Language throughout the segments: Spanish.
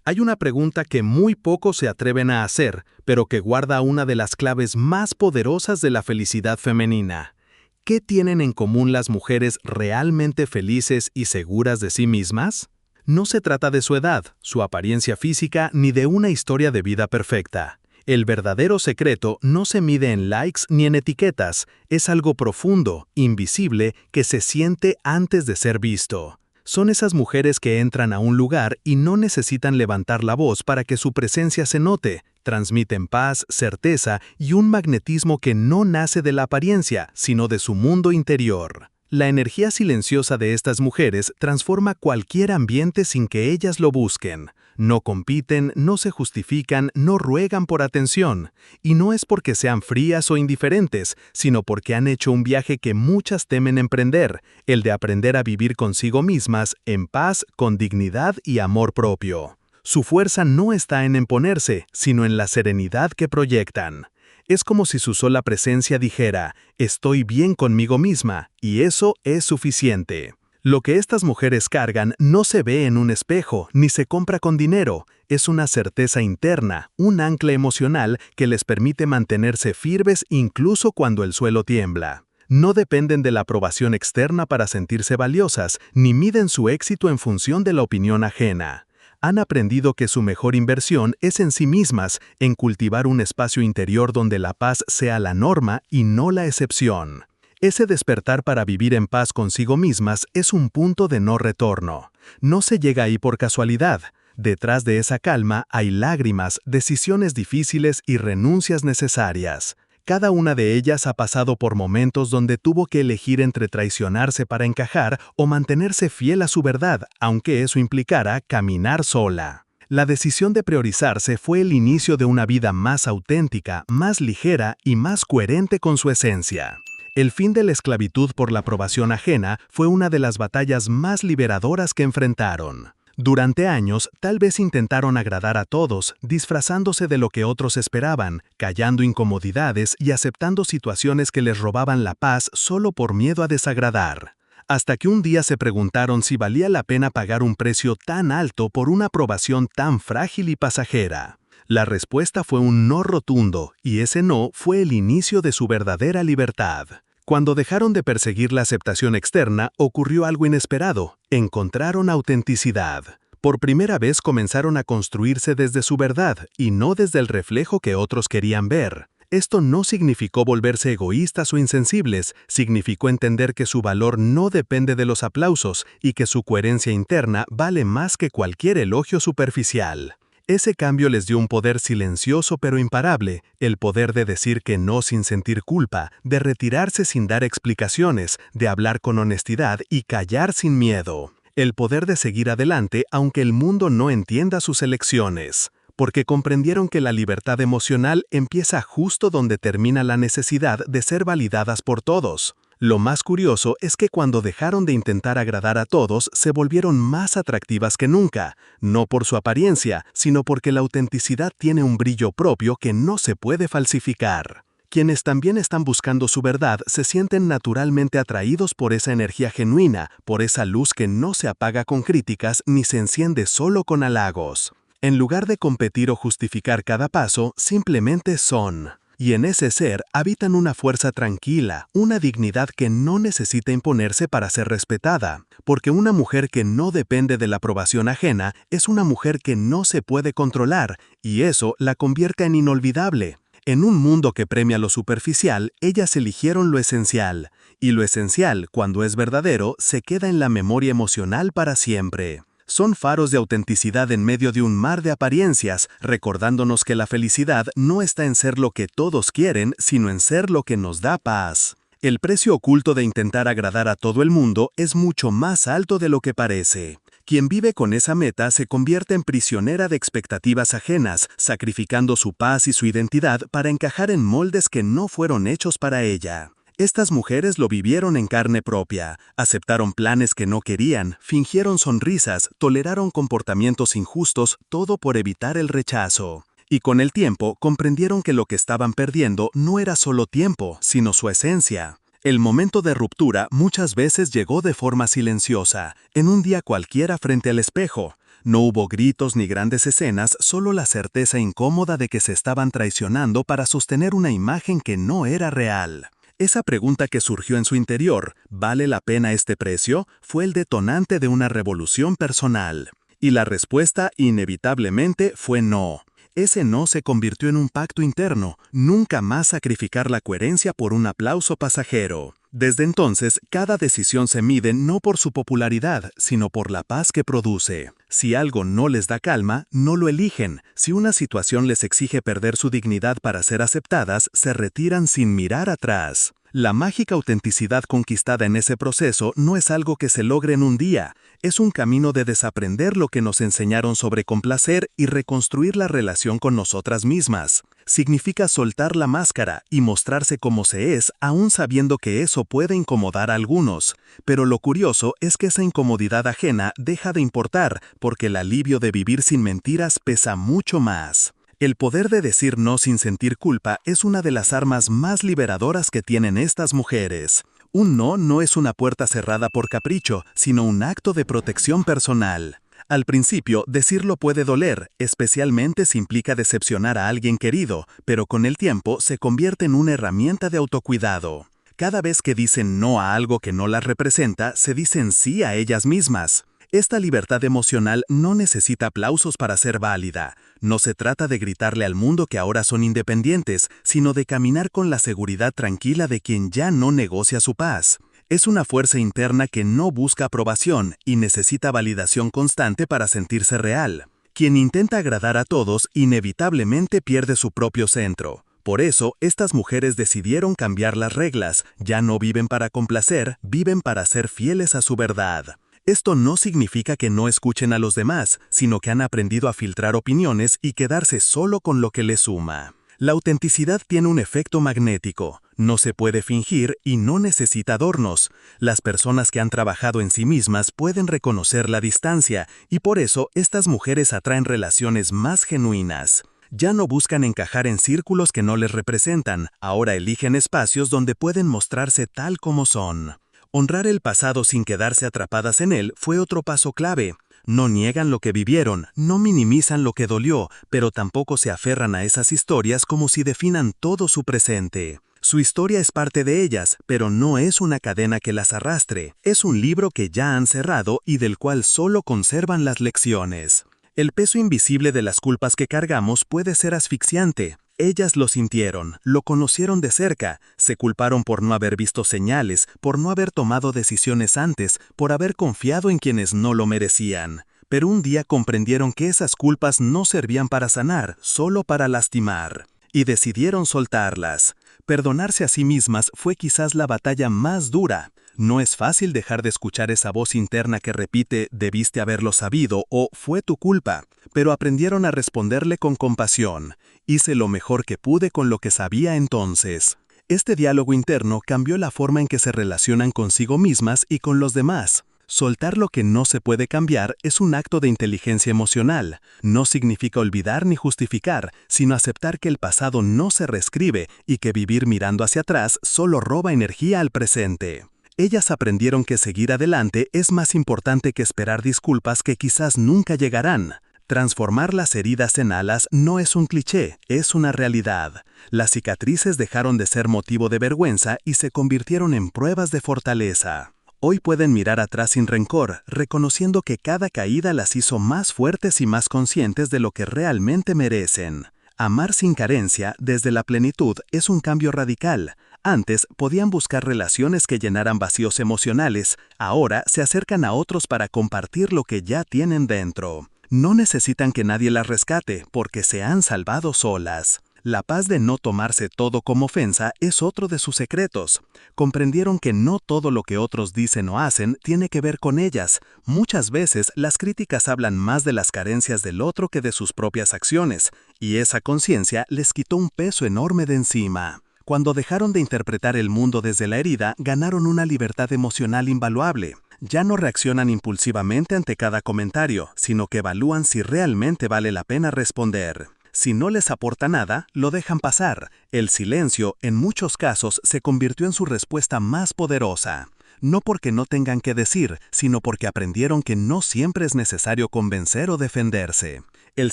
Hay una pregunta que muy pocos se atreven a hacer, pero que guarda una de las claves más poderosas de la felicidad femenina. ¿Qué tienen en común las mujeres realmente felices y seguras de sí mismas? No se trata de su edad, su apariencia física ni de una historia de vida perfecta. El verdadero secreto no se mide en likes ni en etiquetas, es algo profundo, invisible, que se siente antes de ser visto. Son esas mujeres que entran a un lugar y no necesitan levantar la voz para que su presencia se note. Transmiten paz, certeza y un magnetismo que no nace de la apariencia, sino de su mundo interior. La energía silenciosa de estas mujeres transforma cualquier ambiente sin que ellas lo busquen. No compiten, no se justifican, no ruegan por atención. Y no es porque sean frías o indiferentes, sino porque han hecho un viaje que muchas temen emprender, el de aprender a vivir consigo mismas, en paz, con dignidad y amor propio. Su fuerza no está en imponerse, sino en la serenidad que proyectan. Es como si su sola presencia dijera, estoy bien conmigo misma, y eso es suficiente. Lo que estas mujeres cargan no se ve en un espejo, ni se compra con dinero. Es una certeza interna, un ancla emocional que les permite mantenerse firmes incluso cuando el suelo tiembla. No dependen de la aprobación externa para sentirse valiosas, ni miden su éxito en función de la opinión ajena. Han aprendido que su mejor inversión es en sí mismas, en cultivar un espacio interior donde la paz sea la norma y no la excepción. Ese despertar para vivir en paz consigo mismas es un punto de no retorno. No se llega ahí por casualidad. Detrás de esa calma hay lágrimas, decisiones difíciles y renuncias necesarias. Cada una de ellas ha pasado por momentos donde tuvo que elegir entre traicionarse para encajar o mantenerse fiel a su verdad, aunque eso implicara caminar sola. La decisión de priorizarse fue el inicio de una vida más auténtica, más ligera y más coherente con su esencia. El fin de la esclavitud por la aprobación ajena fue una de las batallas más liberadoras que enfrentaron. Durante años, tal vez intentaron agradar a todos, disfrazándose de lo que otros esperaban, callando incomodidades y aceptando situaciones que les robaban la paz solo por miedo a desagradar. Hasta que un día se preguntaron si valía la pena pagar un precio tan alto por una aprobación tan frágil y pasajera. La respuesta fue un no rotundo, y ese no fue el inicio de su verdadera libertad. Cuando dejaron de perseguir la aceptación externa, ocurrió algo inesperado. Encontraron autenticidad. Por primera vez comenzaron a construirse desde su verdad, y no desde el reflejo que otros querían ver. Esto no significó volverse egoístas o insensibles, significó entender que su valor no depende de los aplausos y que su coherencia interna vale más que cualquier elogio superficial. Ese cambio les dio un poder silencioso pero imparable, el poder de decir que no sin sentir culpa, de retirarse sin dar explicaciones, de hablar con honestidad y callar sin miedo. El poder de seguir adelante aunque el mundo no entienda sus elecciones. Porque comprendieron que la libertad emocional empieza justo donde termina la necesidad de ser validadas por todos. Lo más curioso es que cuando dejaron de intentar agradar a todos, se volvieron más atractivas que nunca, no por su apariencia, sino porque la autenticidad tiene un brillo propio que no se puede falsificar. Quienes también están buscando su verdad se sienten naturalmente atraídos por esa energía genuina, por esa luz que no se apaga con críticas ni se enciende solo con halagos. En lugar de competir o justificar cada paso, simplemente son. Y en ese ser habitan una fuerza tranquila, una dignidad que no necesita imponerse para ser respetada, porque una mujer que no depende de la aprobación ajena es una mujer que no se puede controlar, y eso la convierte en inolvidable. En un mundo que premia lo superficial, ellas eligieron lo esencial, y lo esencial, cuando es verdadero, se queda en la memoria emocional para siempre. Son faros de autenticidad en medio de un mar de apariencias, recordándonos que la felicidad no está en ser lo que todos quieren, sino en ser lo que nos da paz. El precio oculto de intentar agradar a todo el mundo es mucho más alto de lo que parece. Quien vive con esa meta se convierte en prisionera de expectativas ajenas, sacrificando su paz y su identidad para encajar en moldes que no fueron hechos para ella. Estas mujeres lo vivieron en carne propia, aceptaron planes que no querían, fingieron sonrisas, toleraron comportamientos injustos, todo por evitar el rechazo. Y con el tiempo comprendieron que lo que estaban perdiendo no era solo tiempo, sino su esencia. El momento de ruptura muchas veces llegó de forma silenciosa, en un día cualquiera frente al espejo. No hubo gritos ni grandes escenas, solo la certeza incómoda de que se estaban traicionando para sostener una imagen que no era real. Esa pregunta que surgió en su interior, ¿vale la pena este precio?, fue el detonante de una revolución personal. Y la respuesta, inevitablemente, fue no. Ese no se convirtió en un pacto interno, nunca más sacrificar la coherencia por un aplauso pasajero. Desde entonces, cada decisión se mide no por su popularidad, sino por la paz que produce. Si algo no les da calma, no lo eligen. Si una situación les exige perder su dignidad para ser aceptadas, se retiran sin mirar atrás. La mágica autenticidad conquistada en ese proceso no es algo que se logre en un día, es un camino de desaprender lo que nos enseñaron sobre complacer y reconstruir la relación con nosotras mismas. Significa soltar la máscara y mostrarse como se es, aún sabiendo que eso puede incomodar a algunos. Pero lo curioso es que esa incomodidad ajena deja de importar, porque el alivio de vivir sin mentiras pesa mucho más. El poder de decir no sin sentir culpa es una de las armas más liberadoras que tienen estas mujeres. Un no no es una puerta cerrada por capricho, sino un acto de protección personal. Al principio, decirlo puede doler, especialmente si implica decepcionar a alguien querido, pero con el tiempo se convierte en una herramienta de autocuidado. Cada vez que dicen no a algo que no las representa, se dicen sí a ellas mismas. Esta libertad emocional no necesita aplausos para ser válida. No se trata de gritarle al mundo que ahora son independientes, sino de caminar con la seguridad tranquila de quien ya no negocia su paz. Es una fuerza interna que no busca aprobación y necesita validación constante para sentirse real. Quien intenta agradar a todos inevitablemente pierde su propio centro. Por eso, estas mujeres decidieron cambiar las reglas. Ya no viven para complacer, viven para ser fieles a su verdad. Esto no significa que no escuchen a los demás, sino que han aprendido a filtrar opiniones y quedarse solo con lo que les suma. La autenticidad tiene un efecto magnético, no se puede fingir y no necesita adornos. Las personas que han trabajado en sí mismas pueden reconocer la distancia y por eso estas mujeres atraen relaciones más genuinas. Ya no buscan encajar en círculos que no les representan, ahora eligen espacios donde pueden mostrarse tal como son. Honrar el pasado sin quedarse atrapadas en él fue otro paso clave. No niegan lo que vivieron, no minimizan lo que dolió, pero tampoco se aferran a esas historias como si definan todo su presente. Su historia es parte de ellas, pero no es una cadena que las arrastre. Es un libro que ya han cerrado y del cual solo conservan las lecciones. El peso invisible de las culpas que cargamos puede ser asfixiante. Ellas lo sintieron, lo conocieron de cerca, se culparon por no haber visto señales, por no haber tomado decisiones antes, por haber confiado en quienes no lo merecían. Pero un día comprendieron que esas culpas no servían para sanar, solo para lastimar. Y decidieron soltarlas. Perdonarse a sí mismas fue quizás la batalla más dura. No es fácil dejar de escuchar esa voz interna que repite «debiste haberlo sabido» o «fue tu culpa», pero aprendieron a responderle con compasión. Hice lo mejor que pude con lo que sabía entonces. Este diálogo interno cambió la forma en que se relacionan consigo mismas y con los demás. Soltar lo que no se puede cambiar es un acto de inteligencia emocional. No significa olvidar ni justificar, sino aceptar que el pasado no se reescribe y que vivir mirando hacia atrás solo roba energía al presente. Ellas aprendieron que seguir adelante es más importante que esperar disculpas que quizás nunca llegarán. Transformar las heridas en alas no es un cliché, es una realidad. Las cicatrices dejaron de ser motivo de vergüenza y se convirtieron en pruebas de fortaleza. Hoy pueden mirar atrás sin rencor, reconociendo que cada caída las hizo más fuertes y más conscientes de lo que realmente merecen. Amar sin carencia, desde la plenitud, es un cambio radical. Antes podían buscar relaciones que llenaran vacíos emocionales, ahora se acercan a otros para compartir lo que ya tienen dentro. No necesitan que nadie las rescate, porque se han salvado solas. La paz de no tomarse todo como ofensa es otro de sus secretos. Comprendieron que no todo lo que otros dicen o hacen tiene que ver con ellas. Muchas veces las críticas hablan más de las carencias del otro que de sus propias acciones, y esa conciencia les quitó un peso enorme de encima. Cuando dejaron de interpretar el mundo desde la herida, ganaron una libertad emocional invaluable. Ya no reaccionan impulsivamente ante cada comentario, sino que evalúan si realmente vale la pena responder. Si no les aporta nada, lo dejan pasar. El silencio, en muchos casos, se convirtió en su respuesta más poderosa. No porque no tengan que decir, sino porque aprendieron que no siempre es necesario convencer o defenderse. El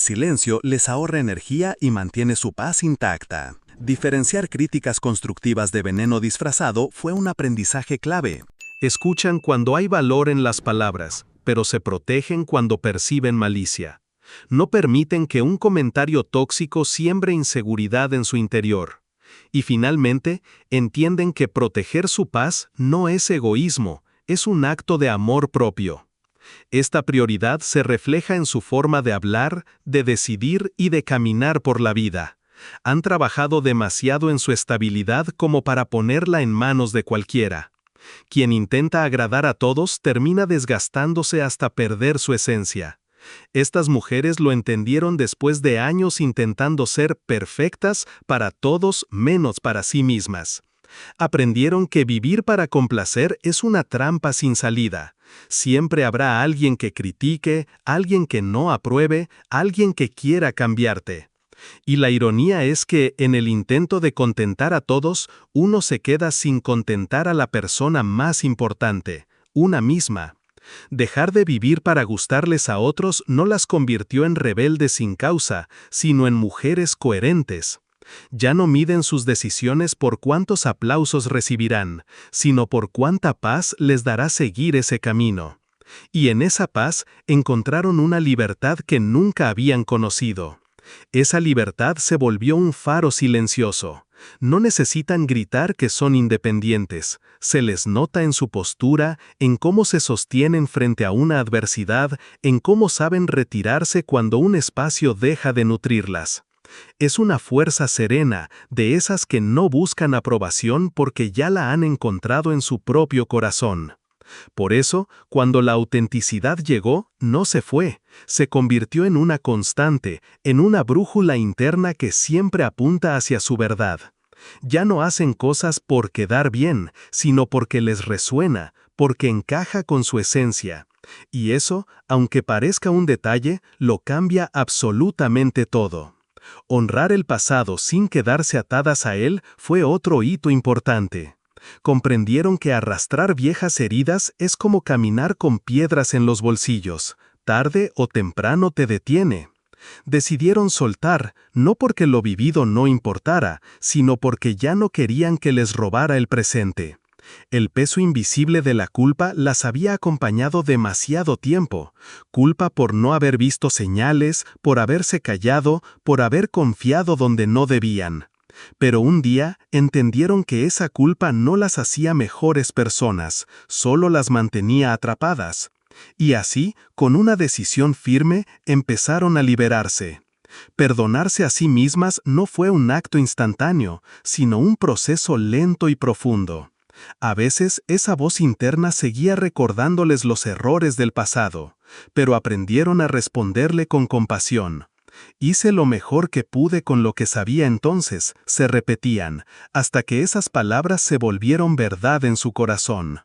silencio les ahorra energía y mantiene su paz intacta. Diferenciar críticas constructivas de veneno disfrazado fue un aprendizaje clave. Escuchan cuando hay valor en las palabras, pero se protegen cuando perciben malicia. No permiten que un comentario tóxico siembre inseguridad en su interior. Y finalmente, entienden que proteger su paz no es egoísmo, es un acto de amor propio. Esta prioridad se refleja en su forma de hablar, de decidir y de caminar por la vida. Han trabajado demasiado en su estabilidad como para ponerla en manos de cualquiera. Quien intenta agradar a todos termina desgastándose hasta perder su esencia. Estas mujeres lo entendieron después de años intentando ser perfectas para todos menos para sí mismas. Aprendieron que vivir para complacer es una trampa sin salida. Siempre habrá alguien que critique, alguien que no apruebe, alguien que quiera cambiarte. Y la ironía es que, en el intento de contentar a todos, uno se queda sin contentar a la persona más importante, una misma. Dejar de vivir para gustarles a otros no las convirtió en rebeldes sin causa, sino en mujeres coherentes. Ya no miden sus decisiones por cuántos aplausos recibirán, sino por cuánta paz les dará seguir ese camino. Y en esa paz encontraron una libertad que nunca habían conocido. Esa libertad se volvió un faro silencioso. No necesitan gritar que son independientes. Se les nota en su postura, en cómo se sostienen frente a una adversidad, en cómo saben retirarse cuando un espacio deja de nutrirlas. Es una fuerza serena, de esas que no buscan aprobación porque ya la han encontrado en su propio corazón. Por eso, cuando la autenticidad llegó, no se fue, se convirtió en una constante, en una brújula interna que siempre apunta hacia su verdad. Ya no hacen cosas por quedar bien, sino porque les resuena, porque encaja con su esencia. Y eso, aunque parezca un detalle, lo cambia absolutamente todo. Honrar el pasado sin quedarse atadas a él fue otro hito importante. Comprendieron que arrastrar viejas heridas es como caminar con piedras en los bolsillos. Tarde o temprano te detiene. Decidieron soltar, no porque lo vivido no importara, sino porque ya no querían que les robara el presente. El peso invisible de la culpa las había acompañado demasiado tiempo. Culpa por no haber visto señales, por haberse callado, por haber confiado donde no debían. Pero un día entendieron que esa culpa no las hacía mejores personas, solo las mantenía atrapadas. Y así, con una decisión firme, empezaron a liberarse. Perdonarse a sí mismas no fue un acto instantáneo, sino un proceso lento y profundo. A veces esa voz interna seguía recordándoles los errores del pasado, pero aprendieron a responderle con compasión. Hice lo mejor que pude con lo que sabía entonces, se repetían, hasta que esas palabras se volvieron verdad en su corazón.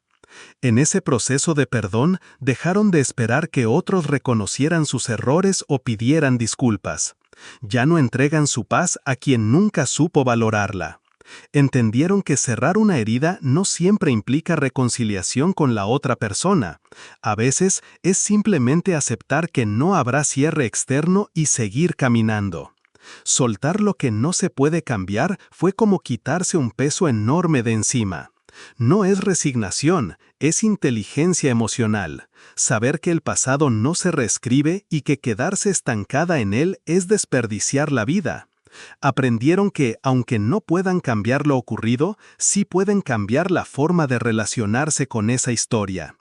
En ese proceso de perdón, dejaron de esperar que otros reconocieran sus errores o pidieran disculpas. Ya no entregan su paz a quien nunca supo valorarla. Entendieron que cerrar una herida no siempre implica reconciliación con la otra persona. A veces es simplemente aceptar que no habrá cierre externo y seguir caminando. Soltar lo que no se puede cambiar fue como quitarse un peso enorme de encima. No es resignación, es inteligencia emocional. Saber que el pasado no se reescribe y que quedarse estancada en él es desperdiciar la vida. Aprendieron que, aunque no puedan cambiar lo ocurrido, sí pueden cambiar la forma de relacionarse con esa historia.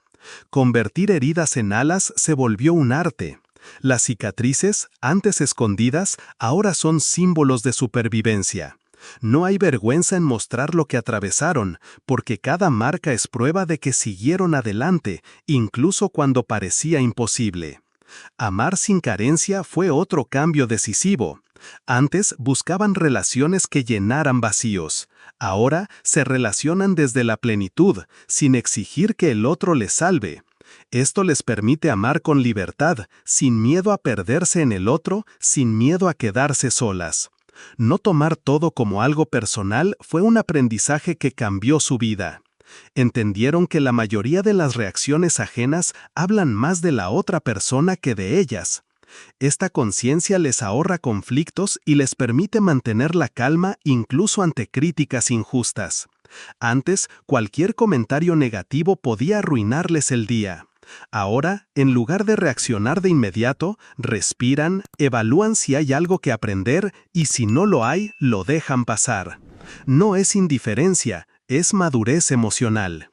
Convertir heridas en alas se volvió un arte. Las cicatrices, antes escondidas, ahora son símbolos de supervivencia. No hay vergüenza en mostrar lo que atravesaron, porque cada marca es prueba de que siguieron adelante, incluso cuando parecía imposible. Amar sin carencia fue otro cambio decisivo. Antes buscaban relaciones que llenaran vacíos. Ahora se relacionan desde la plenitud, sin exigir que el otro les salve. Esto les permite amar con libertad, sin miedo a perderse en el otro, sin miedo a quedarse solas. No tomar todo como algo personal fue un aprendizaje que cambió su vida. Entendieron que la mayoría de las reacciones ajenas hablan más de la otra persona que de ellas. Esta conciencia les ahorra conflictos y les permite mantener la calma incluso ante críticas injustas. Antes, cualquier comentario negativo podía arruinarles el día. Ahora, en lugar de reaccionar de inmediato, respiran, evalúan si hay algo que aprender y si no lo hay, lo dejan pasar. No es indiferencia, es madurez emocional.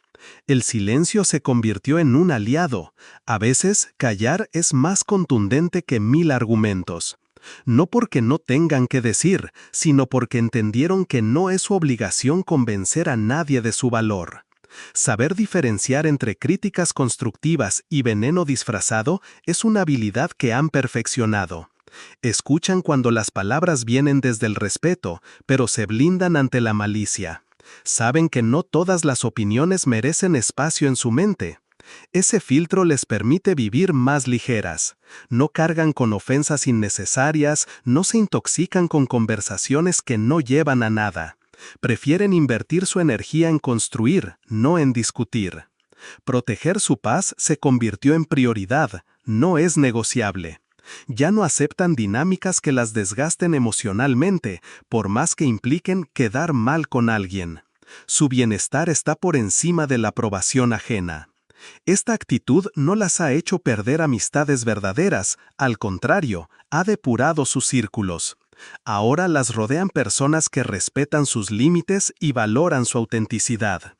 El silencio se convirtió en un aliado. A veces, callar es más contundente que 1000 argumentos. No porque no tengan que decir, sino porque entendieron que no es su obligación convencer a nadie de su valor. Saber diferenciar entre críticas constructivas y veneno disfrazado es una habilidad que han perfeccionado. Escuchan cuando las palabras vienen desde el respeto, pero se blindan ante la malicia. Saben que no todas las opiniones merecen espacio en su mente. Ese filtro les permite vivir más ligeras. No cargan con ofensas innecesarias, no se intoxican con conversaciones que no llevan a nada. Prefieren invertir su energía en construir, no en discutir. Proteger su paz se convirtió en prioridad, no es negociable. Ya no aceptan dinámicas que las desgasten emocionalmente, por más que impliquen quedar mal con alguien. Su bienestar está por encima de la aprobación ajena. Esta actitud no las ha hecho perder amistades verdaderas, al contrario, ha depurado sus círculos. Ahora las rodean personas que respetan sus límites y valoran su autenticidad.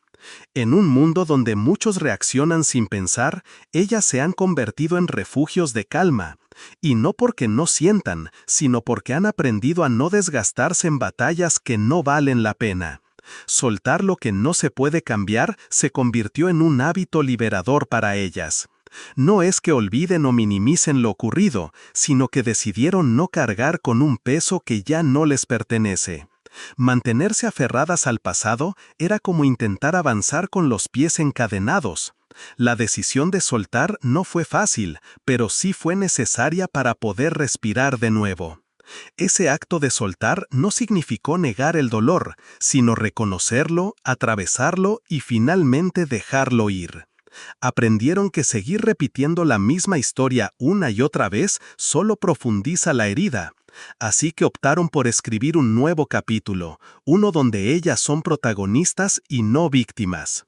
En un mundo donde muchos reaccionan sin pensar, ellas se han convertido en refugios de calma. Y no porque no sientan, sino porque han aprendido a no desgastarse en batallas que no valen la pena. Soltar lo que no se puede cambiar se convirtió en un hábito liberador para ellas. No es que olviden o minimicen lo ocurrido, sino que decidieron no cargar con un peso que ya no les pertenece. Mantenerse aferradas al pasado era como intentar avanzar con los pies encadenados. La decisión de soltar no fue fácil, pero sí fue necesaria para poder respirar de nuevo. Ese acto de soltar no significó negar el dolor, sino reconocerlo, atravesarlo y finalmente dejarlo ir. Aprendieron que seguir repitiendo la misma historia una y otra vez solo profundiza la herida. Así que optaron por escribir un nuevo capítulo, uno donde ellas son protagonistas y no víctimas.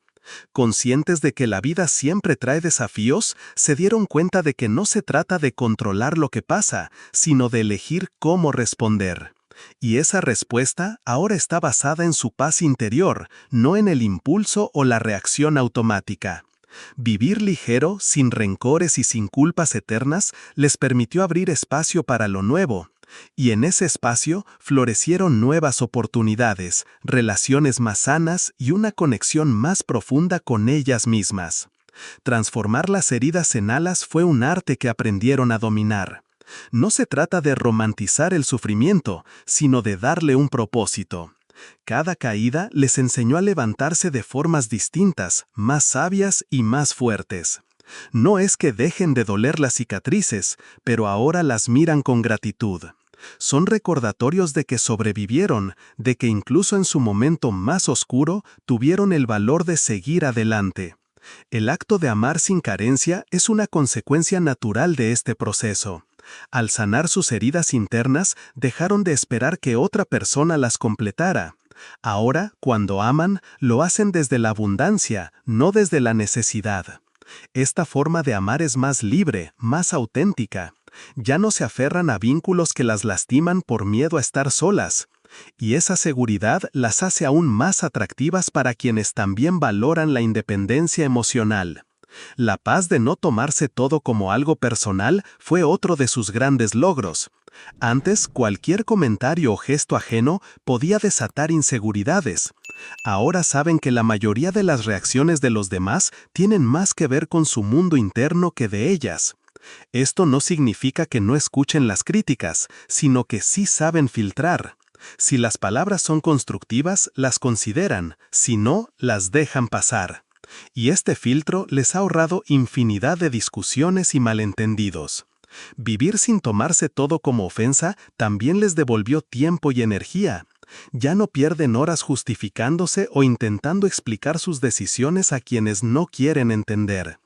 Conscientes de que la vida siempre trae desafíos, se dieron cuenta de que no se trata de controlar lo que pasa, sino de elegir cómo responder. Y esa respuesta ahora está basada en su paz interior, no en el impulso o la reacción automática. Vivir ligero, sin rencores y sin culpas eternas, les permitió abrir espacio para lo nuevo. Y en ese espacio florecieron nuevas oportunidades, relaciones más sanas y una conexión más profunda con ellas mismas. Transformar las heridas en alas fue un arte que aprendieron a dominar. No se trata de romantizar el sufrimiento, sino de darle un propósito. Cada caída les enseñó a levantarse de formas distintas, más sabias y más fuertes. No es que dejen de doler las cicatrices, pero ahora las miran con gratitud. Son recordatorios de que sobrevivieron, de que incluso en su momento más oscuro tuvieron el valor de seguir adelante. El acto de amar sin carencia es una consecuencia natural de este proceso. Al sanar sus heridas internas, dejaron de esperar que otra persona las completara. Ahora, cuando aman, lo hacen desde la abundancia, no desde la necesidad. Esta forma de amar es más libre, más auténtica. Ya no se aferran a vínculos que las lastiman por miedo a estar solas. Y esa seguridad las hace aún más atractivas para quienes también valoran la independencia emocional. La paz de no tomarse todo como algo personal fue otro de sus grandes logros. Antes, cualquier comentario o gesto ajeno podía desatar inseguridades. Ahora saben que la mayoría de las reacciones de los demás tienen más que ver con su mundo interno que de ellas. Esto no significa que no escuchen las críticas, sino que sí saben filtrar. Si las palabras son constructivas, las consideran, si no, las dejan pasar. Y este filtro les ha ahorrado infinidad de discusiones y malentendidos. Vivir sin tomarse todo como ofensa también les devolvió tiempo y energía. Ya no pierden horas justificándose o intentando explicar sus decisiones a quienes no quieren entender.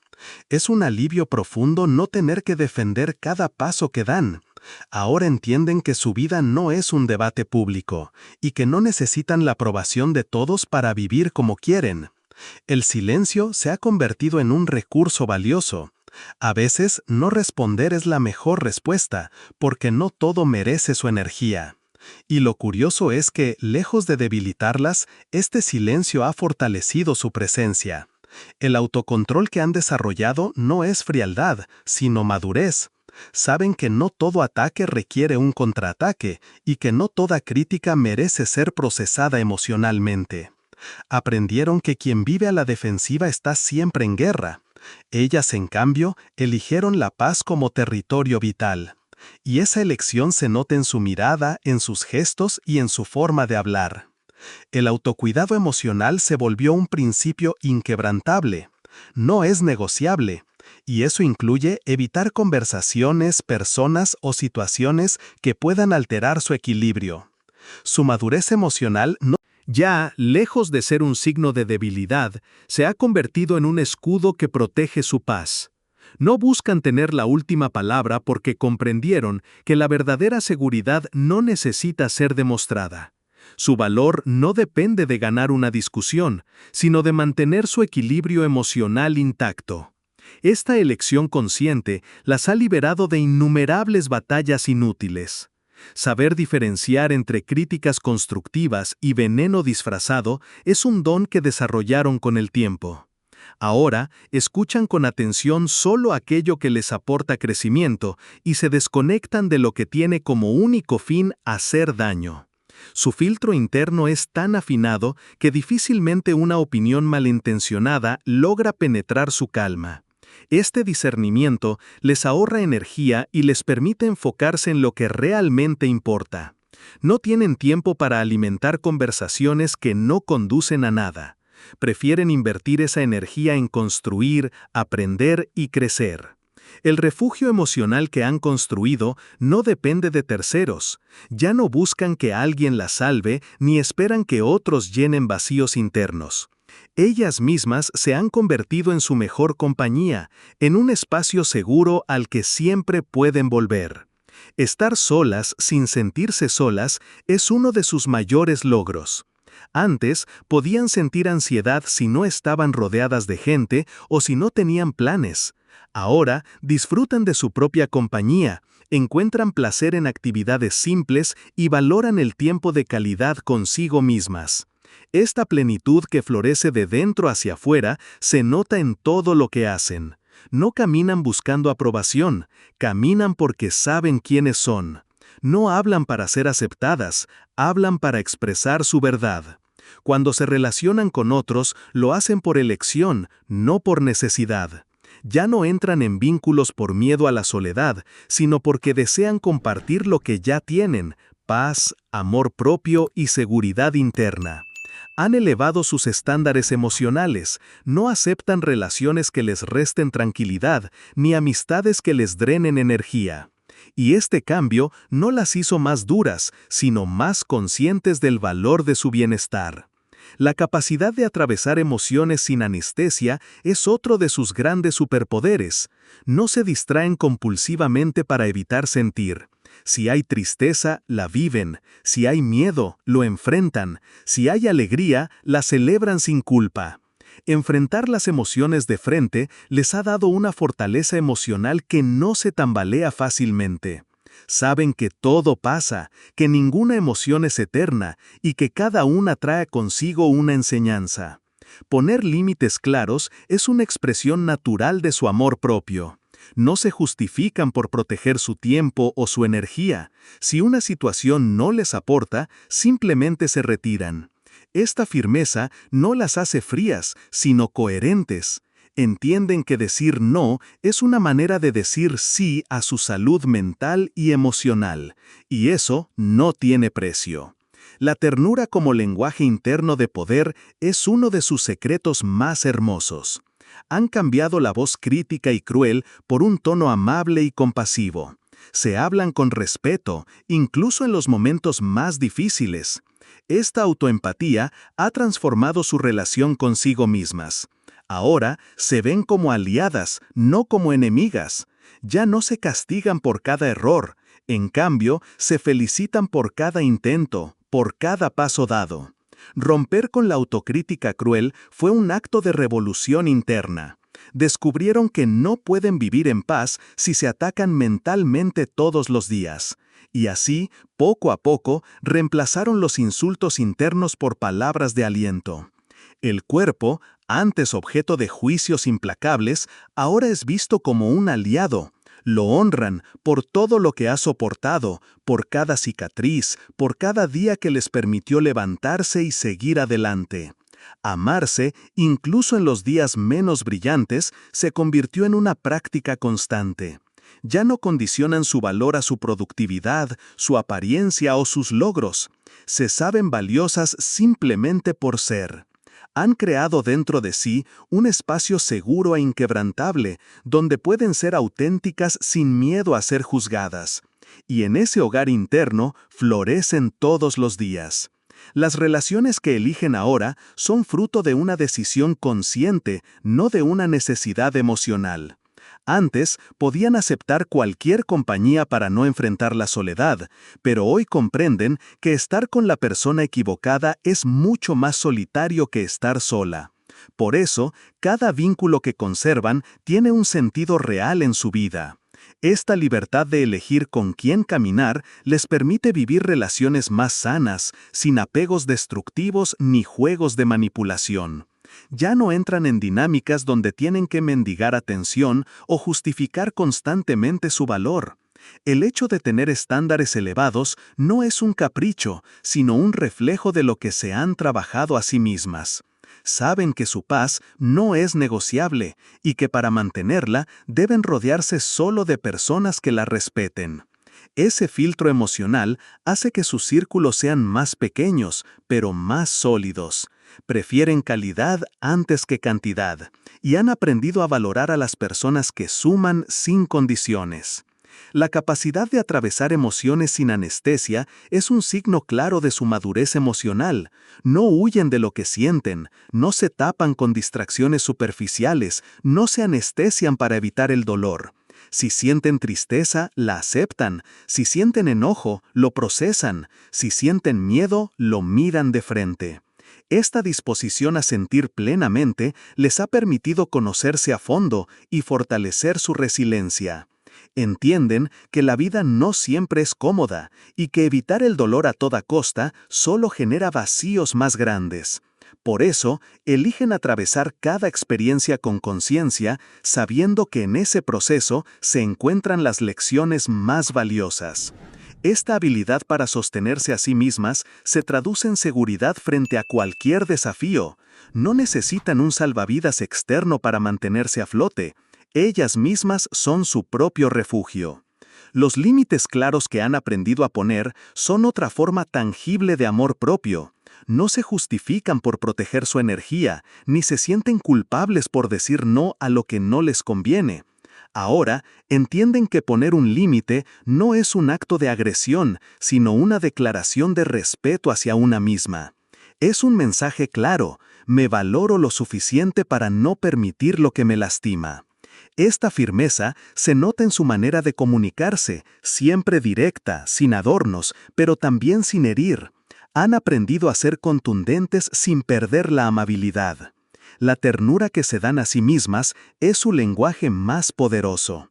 Es un alivio profundo no tener que defender cada paso que dan. Ahora entienden que su vida no es un debate público y que no necesitan la aprobación de todos para vivir como quieren. El silencio se ha convertido en un recurso valioso. A veces, no responder es la mejor respuesta, porque no todo merece su energía. Y lo curioso es que, lejos de debilitarlas, este silencio ha fortalecido su presencia. El autocontrol que han desarrollado no es frialdad, sino madurez. Saben que no todo ataque requiere un contraataque y que no toda crítica merece ser procesada emocionalmente. Aprendieron que quien vive a la defensiva está siempre en guerra. Ellas, en cambio, eligieron la paz como territorio vital. Y esa elección se nota en su mirada, en sus gestos y en su forma de hablar. El autocuidado emocional se volvió un principio inquebrantable. No es negociable. Y eso incluye evitar conversaciones, personas o situaciones que puedan alterar su equilibrio. Su madurez emocional no Ya, lejos de ser un signo de debilidad, se ha convertido en un escudo que protege su paz. No buscan tener la última palabra porque comprendieron que la verdadera seguridad no necesita ser demostrada. Su valor no depende de ganar una discusión, sino de mantener su equilibrio emocional intacto. Esta elección consciente las ha liberado de innumerables batallas inútiles. Saber diferenciar entre críticas constructivas y veneno disfrazado es un don que desarrollaron con el tiempo. Ahora, escuchan con atención solo aquello que les aporta crecimiento y se desconectan de lo que tiene como único fin hacer daño. Su filtro interno es tan afinado que difícilmente una opinión malintencionada logra penetrar su calma. Este discernimiento les ahorra energía y les permite enfocarse en lo que realmente importa. No tienen tiempo para alimentar conversaciones que no conducen a nada. Prefieren invertir esa energía en construir, aprender y crecer. El refugio emocional que han construido no depende de terceros. Ya no buscan que alguien la salve ni esperan que otros llenen vacíos internos. Ellas mismas se han convertido en su mejor compañía, en un espacio seguro al que siempre pueden volver. Estar solas sin sentirse solas es uno de sus mayores logros. Antes podían sentir ansiedad si no estaban rodeadas de gente o si no tenían planes. Ahora disfrutan de su propia compañía, encuentran placer en actividades simples y valoran el tiempo de calidad consigo mismas. Esta plenitud que florece de dentro hacia afuera se nota en todo lo que hacen. No caminan buscando aprobación, caminan porque saben quiénes son. No hablan para ser aceptadas, hablan para expresar su verdad. Cuando se relacionan con otros, lo hacen por elección, no por necesidad. Ya no entran en vínculos por miedo a la soledad, sino porque desean compartir lo que ya tienen: paz, amor propio y seguridad interna. Han elevado sus estándares emocionales, no aceptan relaciones que les resten tranquilidad, ni amistades que les drenen energía. Y este cambio no las hizo más duras, sino más conscientes del valor de su bienestar. La capacidad de atravesar emociones sin anestesia es otro de sus grandes superpoderes. No se distraen compulsivamente para evitar sentir. Si hay tristeza, la viven. Si hay miedo, lo enfrentan. Si hay alegría, la celebran sin culpa. Enfrentar las emociones de frente les ha dado una fortaleza emocional que no se tambalea fácilmente. Saben que todo pasa, que ninguna emoción es eterna y que cada una trae consigo una enseñanza. Poner límites claros es una expresión natural de su amor propio. No se justifican por proteger su tiempo o su energía. Si una situación no les aporta, simplemente se retiran. Esta firmeza no las hace frías, sino coherentes. Entienden que decir no es una manera de decir sí a su salud mental y emocional, y eso no tiene precio. La ternura como lenguaje interno de poder es uno de sus secretos más hermosos. Han cambiado la voz crítica y cruel por un tono amable y compasivo. Se hablan con respeto, incluso en los momentos más difíciles. Esta autoempatía ha transformado su relación consigo mismas. Ahora se ven como aliadas, no como enemigas. Ya no se castigan por cada error, en cambio, se felicitan por cada intento, por cada paso dado. Romper con la autocrítica cruel fue un acto de revolución interna. Descubrieron que no pueden vivir en paz si se atacan mentalmente todos los días. Y así, poco a poco, reemplazaron los insultos internos por palabras de aliento. El cuerpo, antes objeto de juicios implacables, ahora es visto como un aliado. Lo honran por todo lo que ha soportado, por cada cicatriz, por cada día que les permitió levantarse y seguir adelante. Amarse, incluso en los días menos brillantes, se convirtió en una práctica constante. Ya no condicionan su valor a su productividad, su apariencia o sus logros. Se saben valiosas simplemente por ser. Han creado dentro de sí un espacio seguro e inquebrantable, donde pueden ser auténticas sin miedo a ser juzgadas. Y en ese hogar interno florecen todos los días. Las relaciones que eligen ahora son fruto de una decisión consciente, no de una necesidad emocional. Antes podían aceptar cualquier compañía para no enfrentar la soledad, pero hoy comprenden que estar con la persona equivocada es mucho más solitario que estar sola. Por eso, cada vínculo que conservan tiene un sentido real en su vida. Esta libertad de elegir con quién caminar les permite vivir relaciones más sanas, sin apegos destructivos ni juegos de manipulación. Ya no entran en dinámicas donde tienen que mendigar atención o justificar constantemente su valor. El hecho de tener estándares elevados no es un capricho, sino un reflejo de lo que se han trabajado a sí mismas. Saben que su paz no es negociable y que para mantenerla deben rodearse solo de personas que la respeten. Ese filtro emocional hace que sus círculos sean más pequeños, pero más sólidos. Prefieren calidad antes que cantidad, y han aprendido a valorar a las personas que suman sin condiciones. La capacidad de atravesar emociones sin anestesia es un signo claro de su madurez emocional. No huyen de lo que sienten, no se tapan con distracciones superficiales, no se anestesian para evitar el dolor. Si sienten tristeza, la aceptan. Si sienten enojo, lo procesan. Si sienten miedo, lo miran de frente. Esta disposición a sentir plenamente les ha permitido conocerse a fondo y fortalecer su resiliencia. Entienden que la vida no siempre es cómoda y que evitar el dolor a toda costa solo genera vacíos más grandes. Por eso, eligen atravesar cada experiencia con conciencia, sabiendo que en ese proceso se encuentran las lecciones más valiosas. Esta habilidad para sostenerse a sí mismas se traduce en seguridad frente a cualquier desafío. No necesitan un salvavidas externo para mantenerse a flote. Ellas mismas son su propio refugio. Los límites claros que han aprendido a poner son otra forma tangible de amor propio. No se justifican por proteger su energía, ni se sienten culpables por decir no a lo que no les conviene. Ahora entienden que poner un límite no es un acto de agresión, sino una declaración de respeto hacia una misma. Es un mensaje claro: me valoro lo suficiente para no permitir lo que me lastima. Esta firmeza se nota en su manera de comunicarse, siempre directa, sin adornos, pero también sin herir. Han aprendido a ser contundentes sin perder la amabilidad. La ternura que se dan a sí mismas es su lenguaje más poderoso.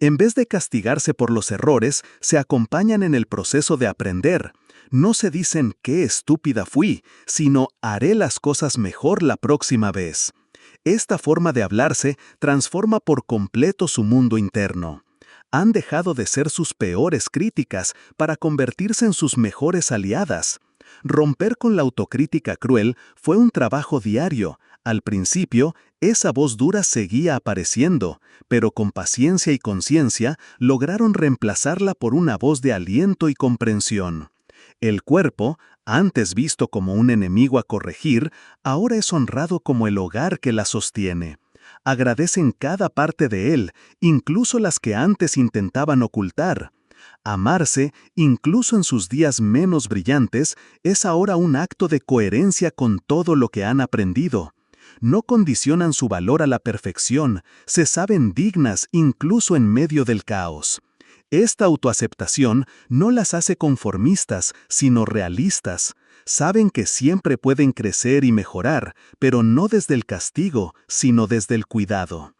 En vez de castigarse por los errores, se acompañan en el proceso de aprender. No se dicen «qué estúpida fui», sino «haré las cosas mejor la próxima vez». Esta forma de hablarse transforma por completo su mundo interno. Han dejado de ser sus peores críticas para convertirse en sus mejores aliadas. Romper con la autocrítica cruel fue un trabajo diario. Al principio, esa voz dura seguía apareciendo, pero con paciencia y conciencia lograron reemplazarla por una voz de aliento y comprensión. El cuerpo, antes visto como un enemigo a corregir, ahora es honrado como el hogar que la sostiene. Agradecen cada parte de él, incluso las que antes intentaban ocultar. Amarse, incluso en sus días menos brillantes, es ahora un acto de coherencia con todo lo que han aprendido. No condicionan su valor a la perfección, se saben dignas incluso en medio del caos. Esta autoaceptación no las hace conformistas, sino realistas. Saben que siempre pueden crecer y mejorar, pero no desde el castigo, sino desde el cuidado.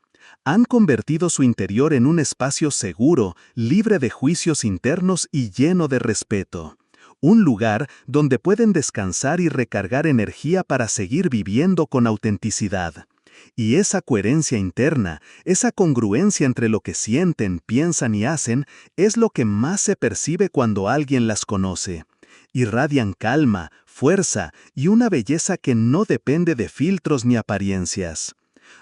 Han convertido su interior en un espacio seguro, libre de juicios internos y lleno de respeto. Un lugar donde pueden descansar y recargar energía para seguir viviendo con autenticidad. Y esa coherencia interna, esa congruencia entre lo que sienten, piensan y hacen, es lo que más se percibe cuando alguien las conoce. Irradian calma, fuerza y una belleza que no depende de filtros ni apariencias.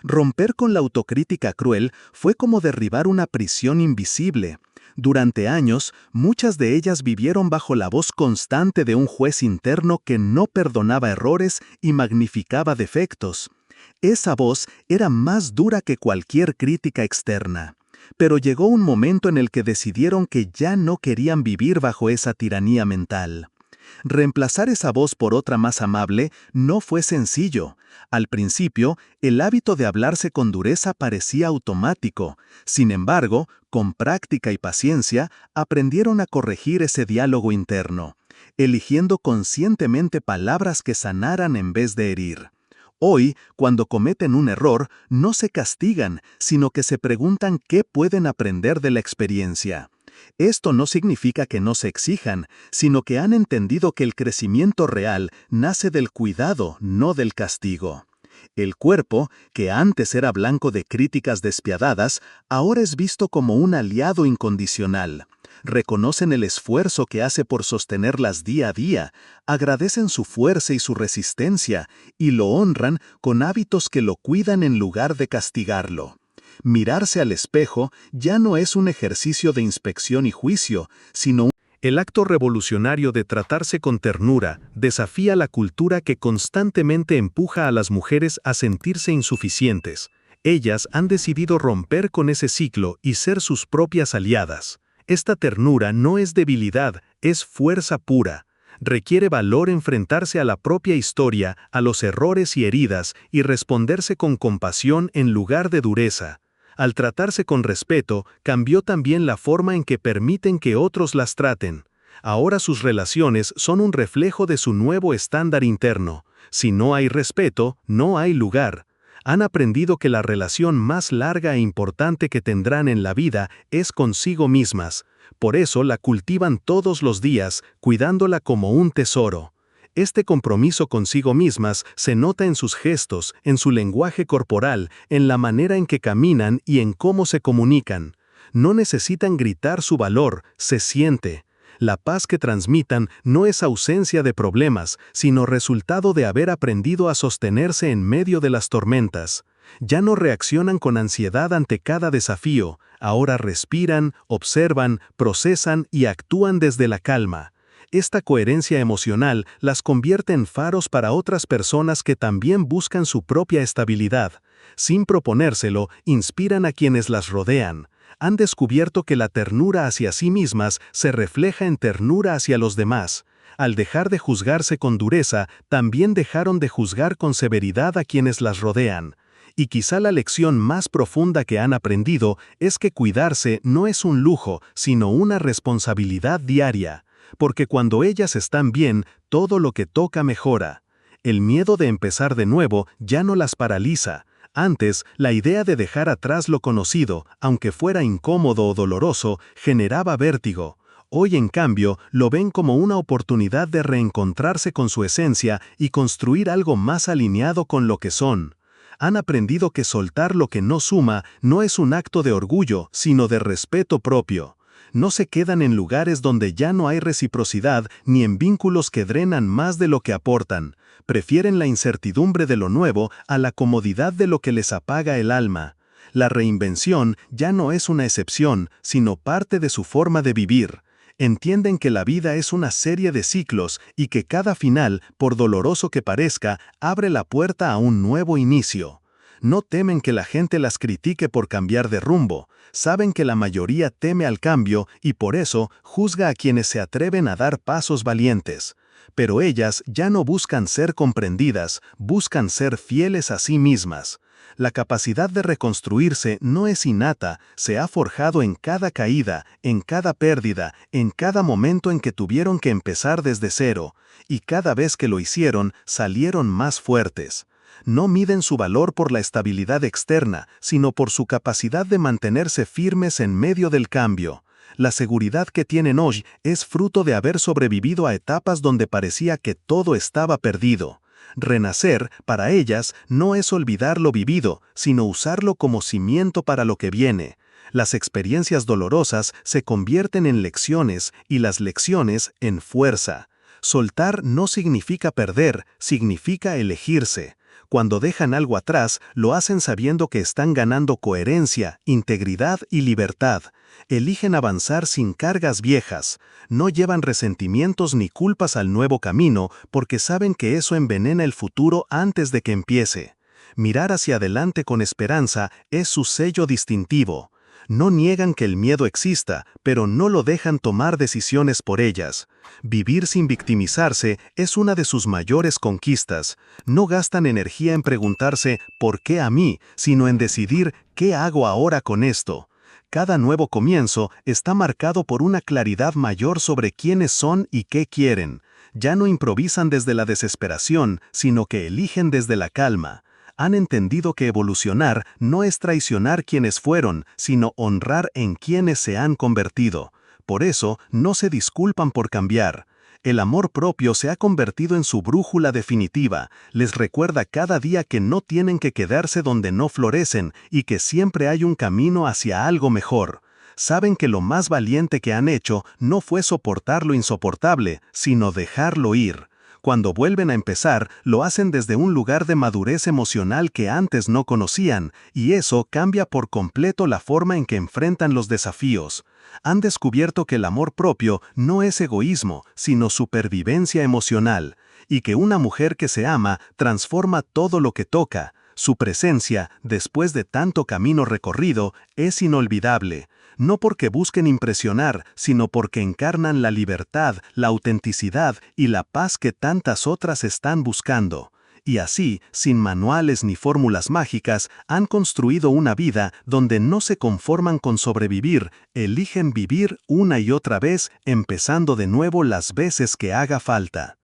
Romper con la autocrítica cruel fue como derribar una prisión invisible. Durante años, muchas de ellas vivieron bajo la voz constante de un juez interno que no perdonaba errores y magnificaba defectos. Esa voz era más dura que cualquier crítica externa. Pero llegó un momento en el que decidieron que ya no querían vivir bajo esa tiranía mental. Reemplazar esa voz por otra más amable no fue sencillo. Al principio, el hábito de hablarse con dureza parecía automático. Sin embargo, con práctica y paciencia, aprendieron a corregir ese diálogo interno, eligiendo conscientemente palabras que sanaran en vez de herir. Hoy, cuando cometen un error, no se castigan, sino que se preguntan qué pueden aprender de la experiencia. Esto no significa que no se exijan, sino que han entendido que el crecimiento real nace del cuidado, no del castigo. El cuerpo, que antes era blanco de críticas despiadadas, ahora es visto como un aliado incondicional. Reconocen el esfuerzo que hace por sostenerlas día a día, agradecen su fuerza y su resistencia, y lo honran con hábitos que lo cuidan en lugar de castigarlo. Mirarse al espejo ya no es un ejercicio de inspección y juicio, sino el acto revolucionario de tratarse con ternura desafía la cultura que constantemente empuja a las mujeres a sentirse insuficientes. Ellas han decidido romper con ese ciclo y ser sus propias aliadas. Esta ternura no es debilidad, es fuerza pura. Requiere valor enfrentarse a la propia historia, a los errores y heridas, y responderse con compasión en lugar de dureza. Al tratarse con respeto, cambió también la forma en que permiten que otros las traten. Ahora sus relaciones son un reflejo de su nuevo estándar interno. Si no hay respeto, no hay lugar. Han aprendido que la relación más larga e importante que tendrán en la vida es consigo mismas. Por eso la cultivan todos los días, cuidándola como un tesoro. Este compromiso consigo mismas se nota en sus gestos, en su lenguaje corporal, en la manera en que caminan y en cómo se comunican. No necesitan gritar su valor, se siente. La paz que transmitan no es ausencia de problemas, sino resultado de haber aprendido a sostenerse en medio de las tormentas. Ya no reaccionan con ansiedad ante cada desafío, ahora respiran, observan, procesan y actúan desde la calma. Esta coherencia emocional las convierte en faros para otras personas que también buscan su propia estabilidad. Sin proponérselo, inspiran a quienes las rodean. Han descubierto que la ternura hacia sí mismas se refleja en ternura hacia los demás. Al dejar de juzgarse con dureza, también dejaron de juzgar con severidad a quienes las rodean. Y quizá la lección más profunda que han aprendido es que cuidarse no es un lujo, sino una responsabilidad diaria. Porque cuando ellas están bien, todo lo que toca mejora. El miedo de empezar de nuevo ya no las paraliza. Antes, la idea de dejar atrás lo conocido, aunque fuera incómodo o doloroso, generaba vértigo. Hoy, en cambio, lo ven como una oportunidad de reencontrarse con su esencia y construir algo más alineado con lo que son. Han aprendido que soltar lo que no suma no es un acto de orgullo, sino de respeto propio. No se quedan en lugares donde ya no hay reciprocidad ni en vínculos que drenan más de lo que aportan. Prefieren la incertidumbre de lo nuevo a la comodidad de lo que les apaga el alma. La reinvención ya no es una excepción, sino parte de su forma de vivir. Entienden que la vida es una serie de ciclos y que cada final, por doloroso que parezca, abre la puerta a un nuevo inicio. No temen que la gente las critique por cambiar de rumbo. Saben que la mayoría teme al cambio y por eso juzga a quienes se atreven a dar pasos valientes. Pero ellas ya no buscan ser comprendidas, buscan ser fieles a sí mismas. La capacidad de reconstruirse no es innata, se ha forjado en cada caída, en cada pérdida, en cada momento en que tuvieron que empezar desde cero, y cada vez que lo hicieron, salieron más fuertes. No miden su valor por la estabilidad externa, sino por su capacidad de mantenerse firmes en medio del cambio. La seguridad que tienen hoy es fruto de haber sobrevivido a etapas donde parecía que todo estaba perdido. Renacer, para ellas, no es olvidar lo vivido, sino usarlo como cimiento para lo que viene. Las experiencias dolorosas se convierten en lecciones y las lecciones en fuerza. Soltar no significa perder, significa elegirse. Cuando dejan algo atrás, lo hacen sabiendo que están ganando coherencia, integridad y libertad. Eligen avanzar sin cargas viejas. No llevan resentimientos ni culpas al nuevo camino porque saben que eso envenena el futuro antes de que empiece. Mirar hacia adelante con esperanza es su sello distintivo. No niegan que el miedo exista, pero no lo dejan tomar decisiones por ellas. Vivir sin victimizarse es una de sus mayores conquistas. No gastan energía en preguntarse ¿por qué a mí?, sino en decidir ¿qué hago ahora con esto? Cada nuevo comienzo está marcado por una claridad mayor sobre quiénes son y qué quieren. Ya no improvisan desde la desesperación, sino que eligen desde la calma. Han entendido que evolucionar no es traicionar quienes fueron, sino honrar en quienes se han convertido. Por eso, no se disculpan por cambiar. El amor propio se ha convertido en su brújula definitiva. Les recuerda cada día que no tienen que quedarse donde no florecen y que siempre hay un camino hacia algo mejor. Saben que lo más valiente que han hecho no fue soportar lo insoportable, sino dejarlo ir. Cuando vuelven a empezar, lo hacen desde un lugar de madurez emocional que antes no conocían, y eso cambia por completo la forma en que enfrentan los desafíos. Han descubierto que el amor propio no es egoísmo, sino supervivencia emocional, y que una mujer que se ama transforma todo lo que toca. Su presencia, después de tanto camino recorrido, es inolvidable. No porque busquen impresionar, sino porque encarnan la libertad, la autenticidad y la paz que tantas otras están buscando. Y así, sin manuales ni fórmulas mágicas, han construido una vida donde no se conforman con sobrevivir, eligen vivir una y otra vez, empezando de nuevo las veces que haga falta.